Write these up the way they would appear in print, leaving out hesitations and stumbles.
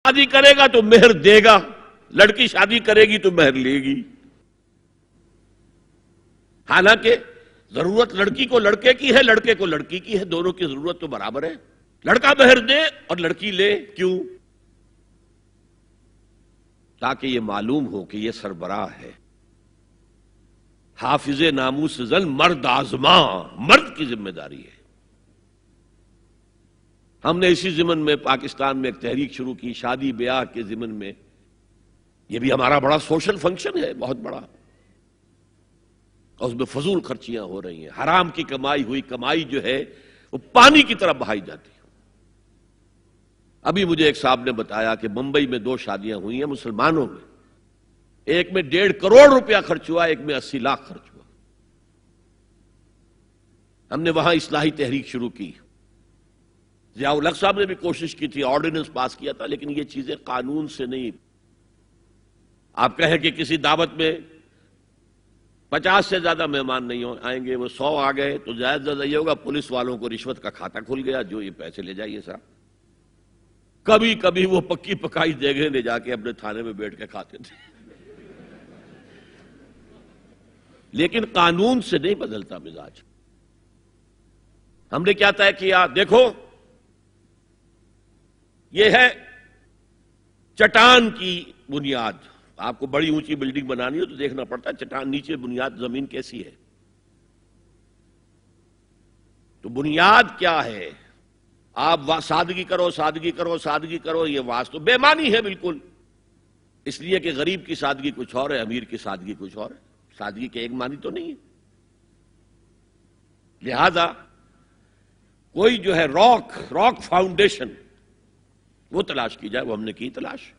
شادی کرے گا تو مہر دے گا، لڑکی شادی کرے گی تو مہر لے گی. حالانکہ ضرورت لڑکی کو لڑکے کی ہے، لڑکے کو لڑکی کی ہے، دونوں کی ضرورت تو برابر ہے. لڑکا مہر دے اور لڑکی لے، کیوں؟ تاکہ یہ معلوم ہو کہ یہ سربراہ ہے، حافظ ناموس زن، مرد آزماں، مرد کی ذمہ داری ہے. ہم نے اسی ضمن میں پاکستان میں ایک تحریک شروع کی، شادی بیاہ کے ضمن میں. یہ بھی ہمارا بڑا سوشل فنکشن ہے، بہت بڑا، اور اس میں فضول خرچیاں ہو رہی ہیں. حرام کی کمائی ہوئی کمائی جو ہے وہ پانی کی طرح بہائی جاتی ہے. ابھی مجھے ایک صاحب نے بتایا کہ ممبئی میں 2 شادیاں ہوئی ہیں مسلمانوں میں، ایک میں 1.5 کروڑ روپیہ خرچ ہوا، ایک میں 80 لاکھ خرچ ہوا. ہم نے وہاں اصلاحی تحریک شروع کی. ضیاء الحق صاحب نے بھی کوشش کی تھی، آرڈیننس پاس کیا تھا، لیکن یہ چیزیں قانون سے نہیں. آپ کہیں کہ کسی دعوت میں 50 سے زیادہ مہمان نہیں آئیں گے، وہ 100 آ گئے تو زیادہ زیادہ یہ ہوگا پولیس والوں کو رشوت کا کھاتا کھل گیا، جو یہ پیسے لے جائیے صاحب. کبھی کبھی وہ پکی پکائی دیگیں لے جا کے اپنے تھانے میں بیٹھ کے کھاتے تھے. لیکن قانون سے نہیں بدلتا مزاج. ہم نے کیا طے کیا؟ دیکھو یہ ہے چٹان کی بنیاد. آپ کو بڑی اونچی بلڈنگ بنانی ہو تو دیکھنا پڑتا ہے چٹان نیچے بنیاد زمین کیسی ہے. تو بنیاد کیا ہے؟ آپ سادگی کرو، سادگی کرو، سادگی کرو، یہ واسطہ بے معنی ہے بالکل. اس لیے کہ غریب کی سادگی کچھ اور ہے، امیر کی سادگی کچھ اور ہے. سادگی کے ایک معنی تو نہیں ہے. لہذا کوئی جو ہے راک فاؤنڈیشن وہ تلاش کی جائے. وہ ہم نے کی تلاش.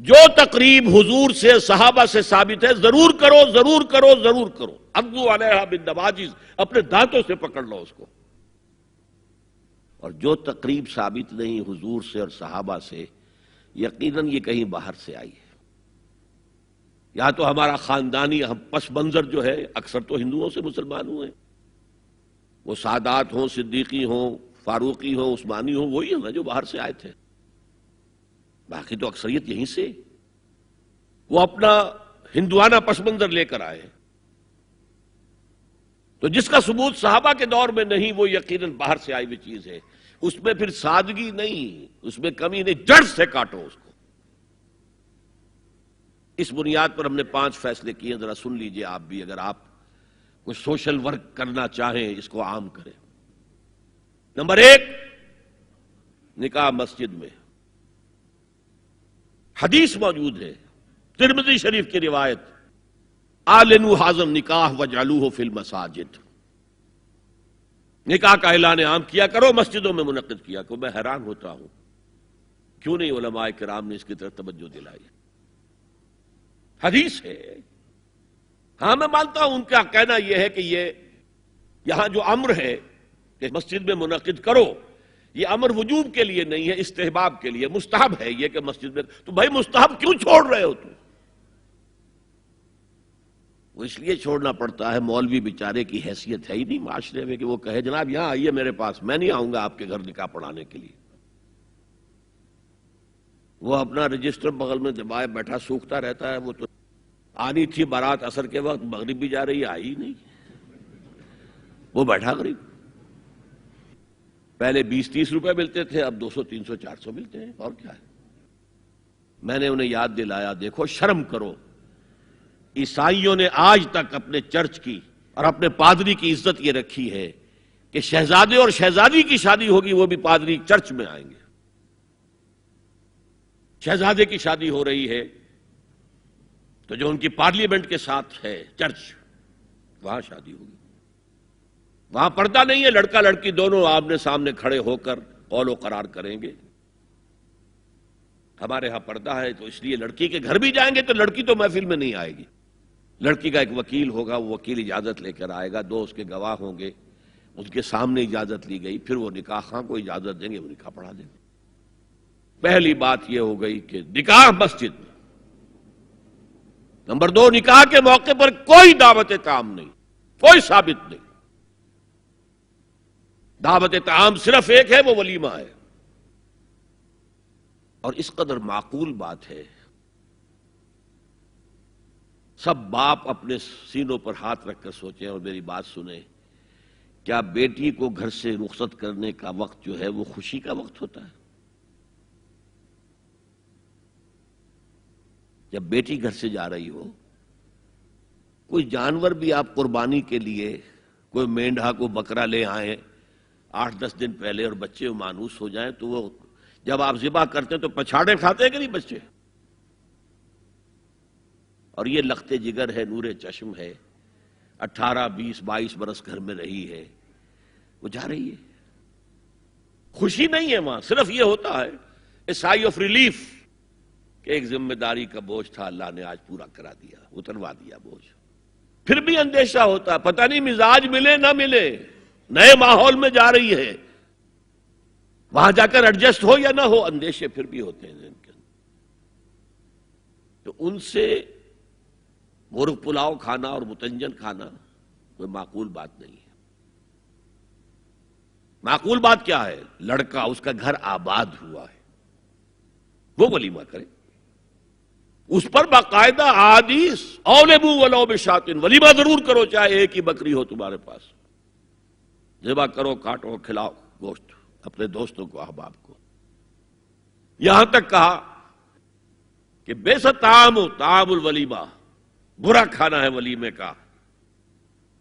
جو تقریب حضور سے صحابہ سے ثابت ہے ضرور کرو، ضرور کرو، ضرور کرو. عضوا علیہا بالنواجذ، اپنے دانتوں سے پکڑ لو اس کو. اور جو تقریب ثابت نہیں حضور سے اور صحابہ سے، یقیناً یہ کہیں باہر سے آئی ہے. یا تو ہمارا خاندانی پس منظر جو ہے، اکثر تو ہندوؤں سے مسلمان ہوئے، وہ سادات ہوں، صدیقی ہوں، فاروقی ہوں، عثمانی ہوں، وہی ہیں جو باہر سے آئے تھے. باقی تو اکثریت یہیں سے، وہ اپنا ہندوانہ پس منظر لے کر آئے. تو جس کا ثبوت صحابہ کے دور میں نہیں، وہ یقیناً باہر سے آئی ہوئی چیز ہے. اس میں پھر سادگی نہیں، اس میں کمی نہیں، جڑ سے کاٹو اس کو. اس بنیاد پر ہم نے 5 فیصلے کیے. ذرا سن لیجئے آپ بھی، اگر آپ کچھ سوشل ورک کرنا چاہیں اس کو عام کریں. نمبر 1، نکاح مسجد میں. حدیث موجود ہے، ترمذی شریف کی روایت، اعلنوا ھذا النکاح واجعلوہ فی المساجد. نکاح کا اعلان عام کیا کرو، مسجدوں میں منعقد کیا کرو. میں حیران ہوتا ہوں کیوں نہیں علماء کرام نے اس کی طرف توجہ دلائی. حدیث ہے. ہاں میں مانتا ہوں ان کا کہنا یہ ہے کہ یہ یہاں جو امر ہے کہ مسجد میں منعقد کرو، یہ امر وجوب کے لیے نہیں ہے، استحباب کے لیے. مستحب ہے یہ کہ مسجد میں. تو بھائی مستحب کیوں چھوڑ رہے ہو تم؟ وہ اس لیے چھوڑنا پڑتا ہے، مولوی بیچارے کی حیثیت ہے ہی نہیں معاشرے میں کہ وہ کہے جناب یہاں آئیے میرے پاس، میں نہیں آؤں گا آپ کے گھر نکاح پڑھانے کے لیے. وہ اپنا رجسٹر بغل میں دبائے بیٹھا سوکھتا رہتا ہے. وہ تو آنی تھی بارات عصر کے وقت، مغرب بھی جا رہی ہے، آئی ہی نہیں، وہ بیٹھا قریب. پہلے 20-30 روپے ملتے تھے، اب 200 300 400 ملتے ہیں. اور کیا ہے؟ میں نے انہیں یاد دلایا دیکھو شرم کرو. عیسائیوں نے آج تک اپنے چرچ کی اور اپنے پادری کی عزت یہ رکھی ہے کہ شہزادے اور شہزادی کی شادی ہوگی وہ بھی پادری چرچ میں آئیں گے. شہزادے کی شادی ہو رہی ہے تو جو ان کی پارلیمنٹ کے ساتھ ہے چرچ، وہاں شادی ہوگی. وہاں پردہ نہیں ہے، لڑکا لڑکی دونوں آمنے سامنے کھڑے ہو کر قول و قرار کریں گے. ہمارے ہاں پردہ ہے تو اس لیے لڑکی کے گھر بھی جائیں گے تو لڑکی تو محفل میں نہیں آئے گی. لڑکی کا ایک وکیل ہوگا، وہ وکیل اجازت لے کر آئے گا، 2 اس کے گواہ ہوں گے، اس کے سامنے اجازت لی گئی، پھر وہ نکاح خواہ کو اجازت دیں گے، وہ نکاح پڑھا دیں گے. پہلی بات یہ ہو گئی کہ نکاح مسجد میں. نمبر 2، نکاح کے موقع پر کوئی دعوت طعام نہیں، کوئی ثابت نہیں. دعوت طعام صرف ایک ہے، وہ ولیمہ ہے. اور اس قدر معقول بات ہے، سب باپ اپنے سینوں پر ہاتھ رکھ کر سوچیں اور میری بات سنیں، کیا بیٹی کو گھر سے رخصت کرنے کا وقت جو ہے وہ خوشی کا وقت ہوتا ہے؟ جب بیٹی گھر سے جا رہی ہو، کوئی جانور بھی آپ قربانی کے لیے کوئی مینڈھا کو بکرا لے آئیں 8-10 دن پہلے اور بچے مانوس ہو جائیں تو وہ جب آپ ذبح کرتے ہیں تو پچھاڑے کھاتے ہیں کہ نہیں بچے؟ اور یہ لخت جگر ہے، نور چشم ہے، 18 20 22 برس گھر میں رہی ہے، وہ جا رہی ہے، خوشی نہیں ہے وہاں، صرف یہ ہوتا ہے اے سائی آف ریلیف کہ ایک ذمہ داری کا بوجھ تھا، اللہ نے آج پورا کرا دیا، اتروا دیا بوجھ۔ پھر بھی اندیشہ ہوتا، پتہ نہیں مزاج ملے نہ ملے، نئے ماحول میں جا رہی ہے، وہاں جا کر ایڈجسٹ ہو یا نہ ہو، اندیشے پھر بھی ہوتے ہیں ذہن کے اندر۔ تو ان سے مرغ پلاؤ کھانا اور متنجن کھانا کوئی معقول بات نہیں ہے۔ معقول بات کیا ہے؟ لڑکا، اس کا گھر آباد ہوا ہے، وہ ولیمہ کرے، اس پر باقاعدہ احادیث اولبو ولو بشاتن، ولیمہ ضرور کرو چاہے ایک ہی بکری ہو تمہارے پاس، ذبح کرو، کاٹو، کھلاؤ گوشت اپنے دوستوں کو، احباب کو۔ یہاں تک کہا کہ بیس طعام الولیمہ، برا کھانا ہے ولیمے کا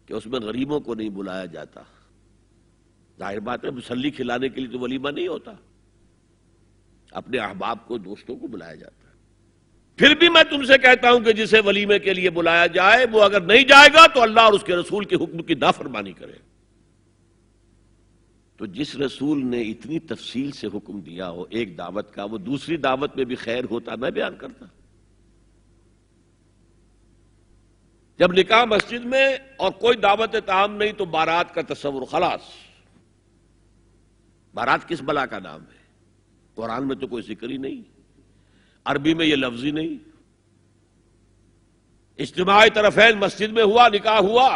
کہ اس میں غریبوں کو نہیں بلایا جاتا۔ ظاہر بات ہے مسلی کھلانے کے لیے تو ولیمہ نہیں ہوتا، اپنے احباب کو، دوستوں کو بلایا جاتا ہے۔ پھر بھی میں تم سے کہتا ہوں کہ جسے ولیمے کے لیے بلایا جائے وہ اگر نہیں جائے گا تو اللہ اور اس کے رسول کے حکم کی نافرمانی کرے۔ تو جس رسول نے اتنی تفصیل سے حکم دیا ہو ایک دعوت کا، وہ دوسری دعوت میں بھی خیر ہوتا میں بیان کرتا۔ جب نکاح مسجد میں اور کوئی دعوت طعام نہیں تو بارات کا تصور، خلاص۔ بارات کس بلا کا نام ہے؟ قرآن میں تو کوئی ذکر ہی نہیں، عربی میں یہ لفظ ہی نہیں۔ اجتماع طرفین مسجد میں ہوا، نکاح ہوا،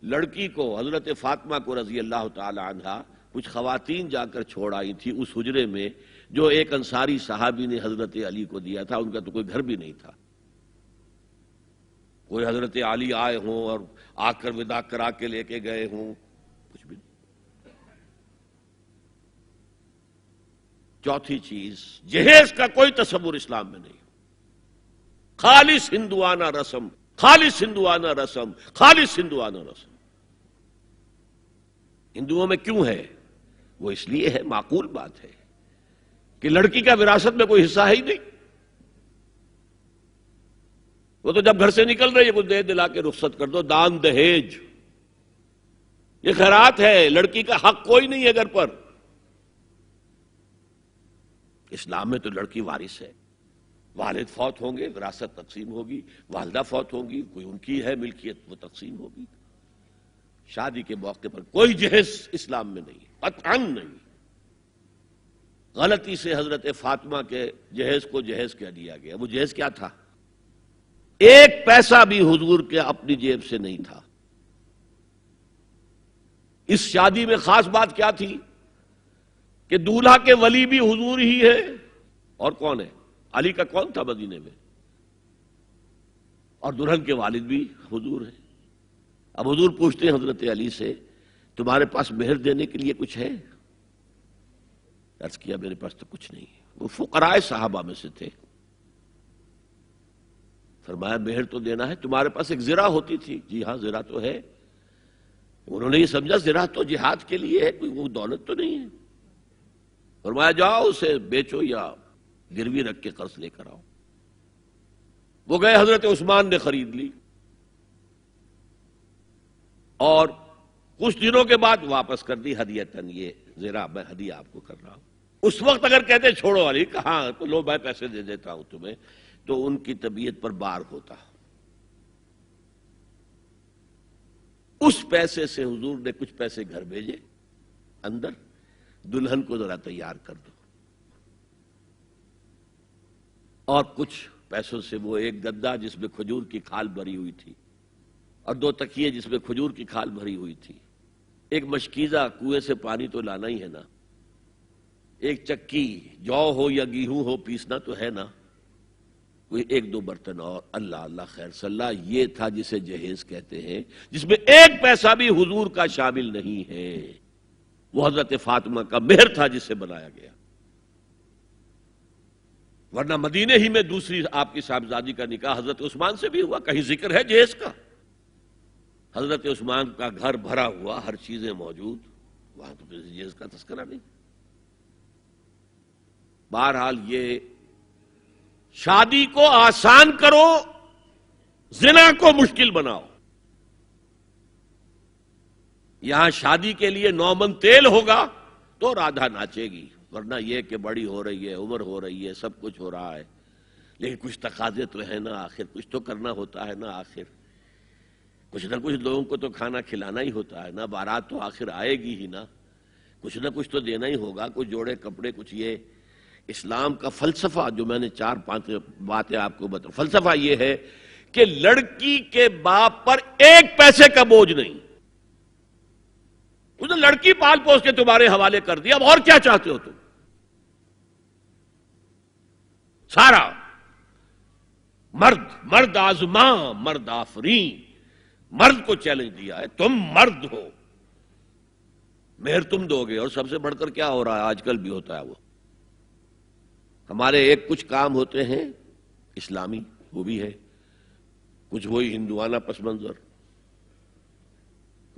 لڑکی کو، حضرت فاطمہ کو رضی اللہ تعالی عنہا، کچھ خواتین جا کر چھوڑ آئی تھی اس حجرے میں جو ایک انصاری صحابی نے حضرت علی کو دیا تھا، ان کا تو کوئی گھر بھی نہیں تھا۔ کوئی حضرت علی آئے ہوں اور آ کر وداع کرا کے لے کے گئے ہوں، کچھ بھی نہیں۔ چوتھی چیز، جہیز کا کوئی تصور اسلام میں نہیں، خالص ہندوانہ رسم، خالص ہندوانہ رسم، خالص ہندوانہ رسم۔ ہندوؤں میں کیوں ہے؟ وہ اس لیے ہے، معقول بات ہے کہ لڑکی کا وراثت میں کوئی حصہ ہے ہی نہیں، وہ تو جب گھر سے نکل رہی ہے کچھ دے دلا کے رخصت کر دو، دان دہیج، یہ خیرات ہے، لڑکی کا حق کوئی نہیں ہے گھر پر۔ اسلام میں تو لڑکی وارث ہے، والد فوت ہوں گے وراثت تقسیم ہوگی، والدہ فوت ہوں گی کوئی ان کی ہے ملکیت وہ تقسیم ہوگی۔ شادی کے موقع پر کوئی جہیز اسلام میں نہیں، قطعاً نہیں۔ غلطی سے حضرت فاطمہ کے جہیز کو جہیز کہہ دیا گیا، وہ جہیز کیا تھا؟ ایک پیسہ بھی حضور کے اپنی جیب سے نہیں تھا۔ اس شادی میں خاص بات کیا تھی کہ دولہا کے ولی بھی حضور ہی ہے، اور کون ہے؟ علی کا کون تھا مدینے میں؟ اور دلہن کے والد بھی حضور ہیں۔ اب حضور پوچھتے ہیں حضرت علی سے، تمہارے پاس مہر دینے کے لیے کچھ ہے؟ عرض کیا میرے پاس تو کچھ نہیں۔ وہ فقراء صحابہ میں سے تھے۔ فرمایا مہر تو دینا ہے، تمہارے پاس ایک زرہ ہوتی تھی؟ جی ہاں زرہ تو ہے۔ انہوں نے یہ سمجھا زرہ تو جہاد کے لیے ہے، کوئی وہ دولت تو نہیں ہے۔ فرمایا جاؤ اسے بیچو یا گروی رکھ کے قرض لے کر آؤ۔ وہ گئے، حضرت عثمان نے خرید لی، اور کچھ دنوں کے بعد واپس کر دی ہدیتاً، یہ زرہ میں ہدیہ آپ کو کر رہا ہوں۔ اس وقت اگر کہتے چھوڑو علی، کہاں تو لو میں پیسے دے دیتا ہوں تمہیں، تو ان کی طبیعت پر بار ہوتا۔ اس پیسے سے حضور نے کچھ پیسے گھر بھیجے اندر، دلہن کو ذرا تیار کر دو، اور کچھ پیسوں سے وہ ایک گدا جس میں کھجور کی کھال بھری ہوئی تھی، اور 2 تکیے جس میں کھجور کی کھال بھری ہوئی تھی، ایک مشکیزہ، کنویں سے پانی تو لانا ہی ہے نا، ایک چکی جو ہو یا گیہوں ہو پیسنا تو ہے نا، کوئی ایک دو برتن اور اللہ اللہ خیر صلی اللہ، یہ تھا جسے جہیز کہتے ہیں، جس میں ایک پیسہ بھی حضور کا شامل نہیں ہے۔ وہ حضرت فاطمہ کا مہر تھا جسے بنایا گیا، ورنہ مدینے ہی میں دوسری آپ کی صاحبزادی کا نکاح حضرت عثمان سے بھی ہوا، کہیں ذکر ہے جہیز کا؟ حضرت عثمان کا گھر بھرا ہوا، ہر چیزیں موجود، وہاں تو کسی جہیز کا تذکرہ نہیں۔ بہرحال یہ شادی کو آسان کرو، زنا کو مشکل بناؤ۔ یہاں شادی کے لیے 9 من تیل ہوگا تو رادھا ناچے گی، ورنہ یہ کہ بڑی ہو رہی ہے، عمر ہو رہی ہے، سب کچھ ہو رہا ہے، لیکن کچھ تقاضے تو ہے نا، آخر کچھ تو کرنا ہوتا ہے نا، آخر کچھ نہ کچھ لوگوں کو تو کھانا کھلانا ہی ہوتا ہے نا، بارات تو آخر آئے گی ہی نا، کچھ نہ کچھ تو دینا ہی ہوگا، کچھ جوڑے کپڑے، کچھ یہ۔ اسلام کا فلسفہ جو میں نے 4-5 باتیں آپ کو بتا، فلسفہ یہ ہے کہ لڑکی کے باپ پر ایک پیسے کا بوجھ نہیں، اس نے لڑکی پال پوس کے تمہارے حوالے کر دیا، اب اور کیا چاہتے ہو تم؟ سارا مرد آزماں مرد آفرین، مرد کو چیلنج دیا ہے، تم مرد ہو، مہر تم دو گے، اور سب سے بڑھ کر کیا ہو رہا ہے آج کل بھی ہوتا ہے، وہ ہمارے ایک کچھ کام ہوتے ہیں اسلامی، وہ بھی ہے، کچھ وہی ہندوانہ پس منظر۔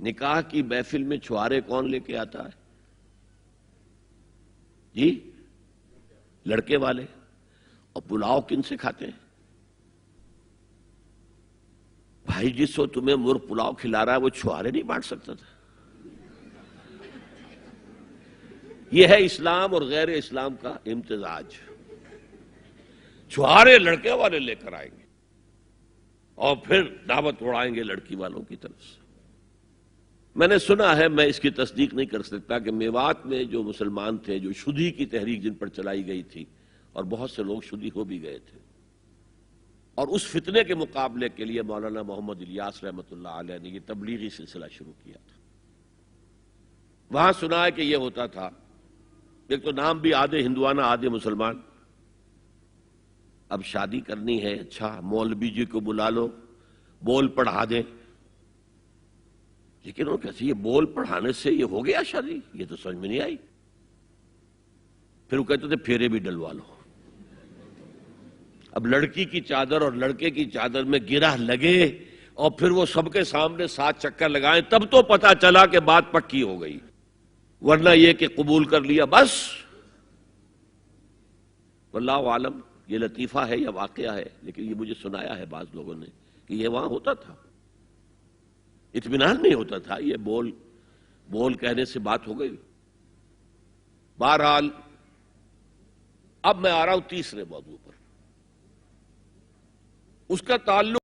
نکاح کی محفل میں چھوارے کون لے کے آتا ہے جی؟ لڑکے والے، اور پلاؤ کن سے کھاتے ہیں؟ بھائی جس کو تمہیں مرغ پلاؤ کھلا رہا ہے وہ چھوارے نہیں بانٹ سکتا تھا؟ یہ ہے اسلام اور غیر اسلام کا امتزاج۔ چھوارے لڑکے والے لے کر آئیں گے اور پھر دعوت اڑائیں گے لڑکی والوں کی طرف سے۔ میں نے سنا ہے، میں اس کی تصدیق نہیں کر سکتا، کہ میوات میں جو مسلمان تھے، جو شدی کی تحریک جن پر چلائی گئی تھی، اور بہت سے لوگ شدی ہو بھی گئے تھے، اور اس فتنے کے مقابلے کے لیے مولانا محمد الیاس رحمۃ اللہ علیہ نے یہ تبلیغی سلسلہ شروع کیا تھا۔ وہاں سنا ہے کہ یہ ہوتا تھا، ایک تو نام بھی آدھے ہندوانہ آدھے مسلمان، اب شادی کرنی ہے، اچھا مولوی جی کو بلا لو، بول پڑھا دیں، لیکن وہ کہتے یہ بول پڑھانے سے یہ ہو گیا شادی؟ یہ تو سمجھ میں نہیں آئی۔ پھر وہ کہتے تھے پھیرے بھی ڈلوا لو۔ اب لڑکی کی چادر اور لڑکے کی چادر میں گرہ لگے اور پھر وہ سب کے سامنے 7 چکر لگائیں، تب تو پتا چلا کہ بات پکی ہو گئی، ورنہ یہ کہ قبول کر لیا بس۔ واللہ عالم یہ لطیفہ ہے یا واقعہ ہے، لیکن یہ مجھے سنایا ہے بعض لوگوں نے کہ یہ وہاں ہوتا تھا، اطمینان نہیں ہوتا تھا، یہ بول کہنے سے بات ہو گئی۔ بہرحال اب میں آ رہا ہوں تیسرے موضوع پر، اس کا تعلق